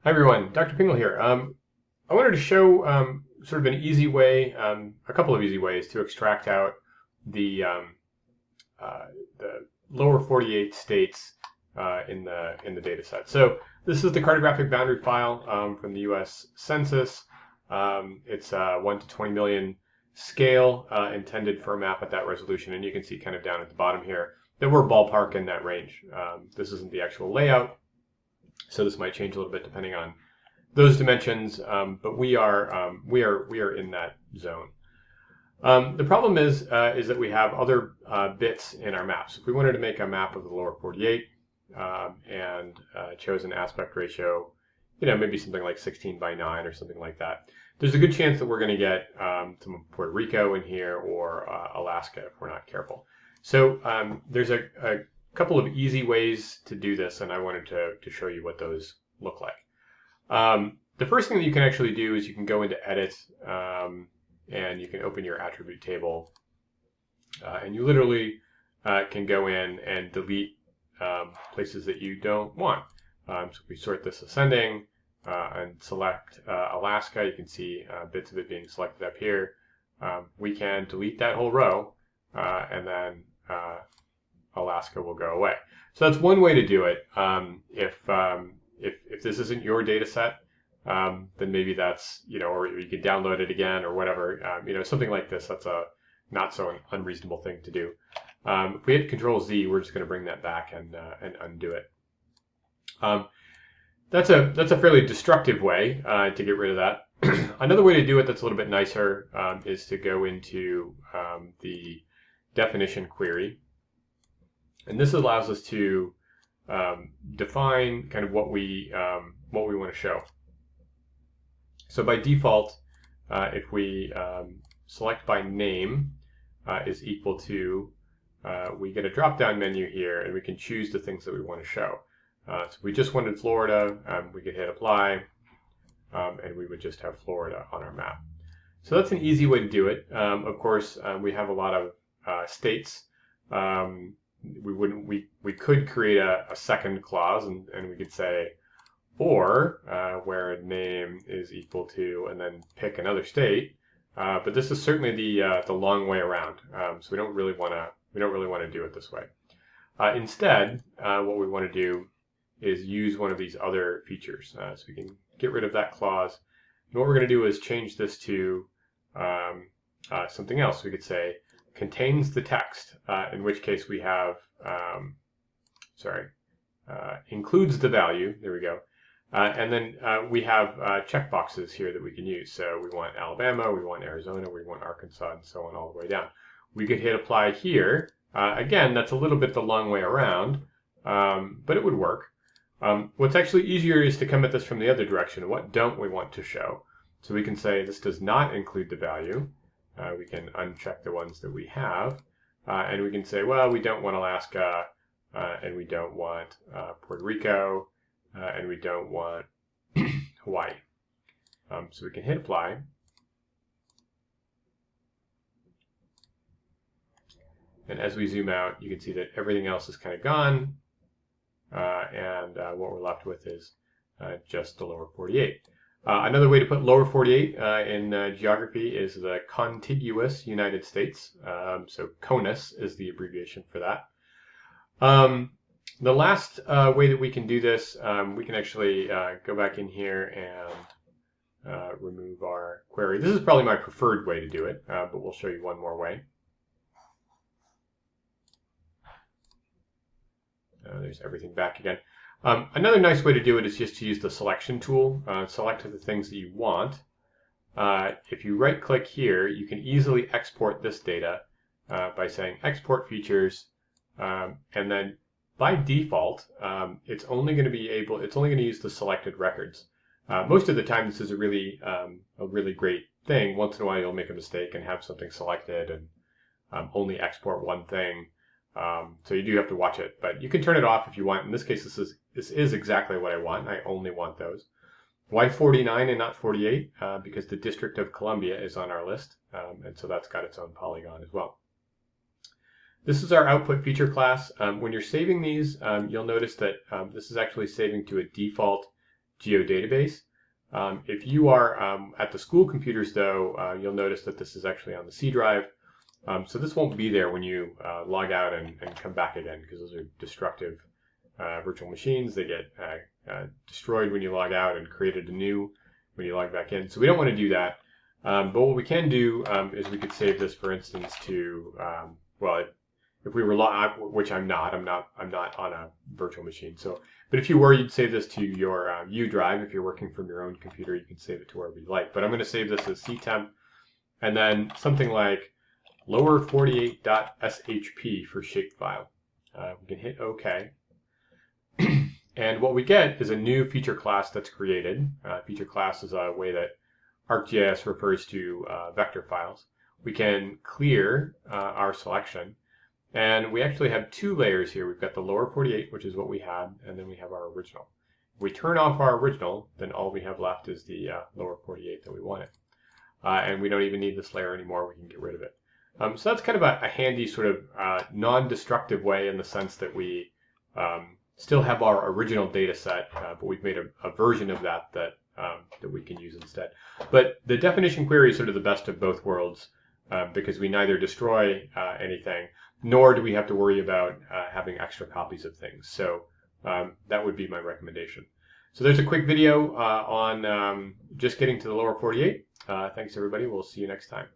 Hi everyone, Dr. Pingle here. I wanted to show sort of an easy way, a couple of easy ways to extract out the, the lower 48 states in the data set. So this is the cartographic boundary file from the U.S. Census. It's 1 to 20 million scale intended for a map at that resolution, and you can see kind of down at the bottom here that we're ballpark in that range. This isn't the actual layout, so this might change a little bit depending on those dimensions, but we are in that zone. The problem is that we have other bits in our maps. If we wanted to make a map of the lower 48 and chose an aspect ratio, maybe something like 16 by 9 or something like that, there's a good chance that we're going to get some of Puerto Rico in here or Alaska if we're not careful. So there's a couple of easy ways to do this, and I wanted to show you what those look like. The first thing that you can actually do is you can go into Edit and you can open your attribute table, and you literally can go in and delete places that you don't want. So if we sort this ascending and select Alaska, you can see bits of it being selected up here. We can delete that whole row, and then Alaska will go away. So that's one way to do it. If this isn't your data set, then maybe that's, or you could download it again or whatever, something like this. That's a not so unreasonable thing to do. If we hit Control Z, we're just going to bring that back and undo it. That's a fairly destructive way to get rid of that. Another way to do it that's a little bit nicer is to go into the definition query. And this allows us to define kind of what we want to show. So by default, if we select by name is equal to, we get a drop-down menu here, and we can choose the things that we want to show. So if we just wanted Florida, we could hit apply, and we would just have Florida on our map. So that's an easy way to do it. Of course, we have a lot of states. We could create a second clause, and we could say, or where name is equal to, and then pick another state. But this is certainly the long way around. So we don't really want to do it this way. Instead, what we want to do is use one of these other features. So we can get rid of that clause. And what we're going to do is change this to something else. We could say contains the text, in which case we have, includes the value. There we go. And then we have checkboxes here that we can use. So we want Alabama, we want Arizona, we want Arkansas, and so on all the way down. We could hit apply here. Again, that's a little bit the long way around, but it would work. What's actually easier is to come at this from the other direction. What don't we want to show? So we can say this does not include the value. We can uncheck the ones that we have. And we can say, well, we don't want Alaska, and we don't want Puerto Rico, and we don't want Hawaii. So we can hit apply. And as we zoom out, you can see that everything else is kind of gone. And what we're left with is just the lower 48. Another way to put lower 48 in geography is the contiguous United States. So CONUS is the abbreviation for that. The last way that we can do this, we can actually go back in here and remove our query. This is probably my preferred way to do it, but we'll show you one more way. There's everything back again. Another nice way to do it is just to use the selection tool. Select the things that you want. If you right-click here, you can easily export this data by saying Export Features, and then by default, it's only going to use the selected records. Most of the time, this is a really great thing. Once in a while, you'll make a mistake and have something selected and only export one thing. So you do have to watch it, but you can turn it off if you want. In this case, this is exactly what I want. I only want those. Why 49 and not 48? Because the District of Columbia is on our list, and so that's got its own polygon as well. This is our output feature class. When you're saving these, you'll notice that this is actually saving to a default geodatabase. If you are at the school computers, though, you'll notice that this is actually on the C drive. So this won't be there when you log out and come back again, because those are destructive virtual machines. They get destroyed when you log out and created anew when you log back in. So we don't want to do that. But what we can do is we could save this, for instance, to well, if we were which I'm not on a virtual machine. So, but if you were, you'd save this to your U drive. If you're working from your own computer, you can save it to wherever you like. But I'm going to save this as ctemp, and then something like lower48.shp for shapefile. We can hit OK. And what we get is a new feature class that's created. Feature class is a way that ArcGIS refers to vector files. We can clear our selection. And we actually have two layers here. We've got the lower 48, which is what we had, and then we have our original. If we turn off our original, then all we have left is the lower 48 that we wanted. And we don't even need this layer anymore. We can get rid of it. So that's kind of a handy sort of non-destructive way, in the sense that we still have our original data set, but we've made a version of that that we can use instead. But the definition query is sort of the best of both worlds, because we neither destroy anything, nor do we have to worry about having extra copies of things. So that would be my recommendation. So there's a quick video on just getting to the lower 48. Thanks, everybody. We'll see you next time.